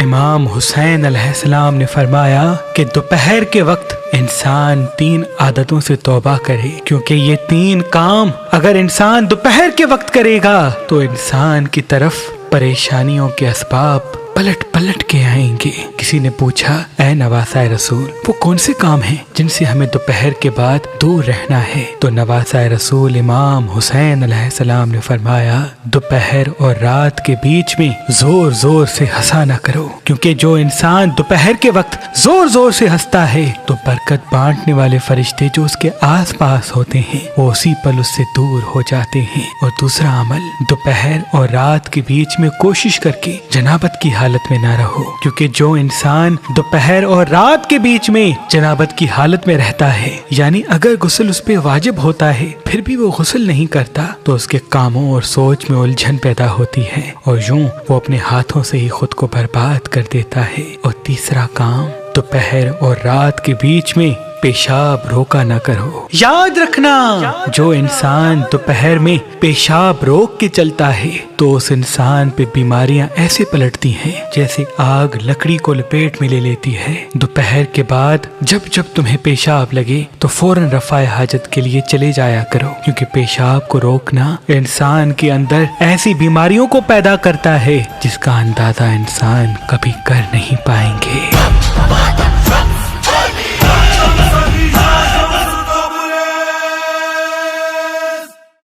امام حسین علیہ السلام نے فرمایا کہ دوپہر کے وقت انسان 3 عادتوں سے توبہ کرے، کیونکہ یہ 3 کام اگر انسان دوپہر کے وقت کرے گا تو انسان کی طرف پریشانیوں کے اسباب پلٹ پلٹ کے آئیں گے۔ کسی نے پوچھا، اے نواسۂ رسول، وہ کون سے کام ہیں جن سے ہمیں دوپہر کے بعد دور رہنا ہے؟ تو نواسۂ رسول امام حسین علیہ السلام نے فرمایا، دوپہر اور رات کے بیچ میں زور زور سے ہنسا نہ کرو، کیونکہ جو انسان دوپہر کے وقت زور زور سے ہنستا ہے تو برکت بانٹنے والے فرشتے جو اس کے آس پاس ہوتے ہیں وہ اسی پل اس سے دور ہو جاتے ہیں۔ اور دوسرا عمل، دوپہر اور رات کے بیچ میں کوشش کر کے جنابت کی حالت میں نہ رہو، کیونکہ جو انسان دوپہر اور رات کے بیچ میں جنابت کی حالت میں رہتا ہے، یعنی اگر غسل اس پہ واجب ہوتا ہے پھر بھی وہ غسل نہیں کرتا، تو اس کے کاموں اور سوچ میں الجھن پیدا ہوتی ہے اور یوں وہ اپنے ہاتھوں سے ہی خود کو برباد کر دیتا ہے۔ اور تیسرا کام، دوپہر اور رات کے بیچ میں پیشاب روکا نہ کرو۔ یاد رکھنا، جو انسان دوپہر میں پیشاب روک کے چلتا ہے تو اس انسان پہ بیماریاں ایسے پلٹتی ہیں جیسے آگ لکڑی کو لپیٹ میں لے لیتی ہے۔ دوپہر کے بعد جب جب تمہیں پیشاب لگے تو فوراً رفع حاجت کے لیے چلے جایا کرو، کیونکہ پیشاب کو روکنا انسان کے اندر ایسی بیماریوں کو پیدا کرتا ہے جس کا اندازہ انسان کبھی کر نہیں پائیں گے۔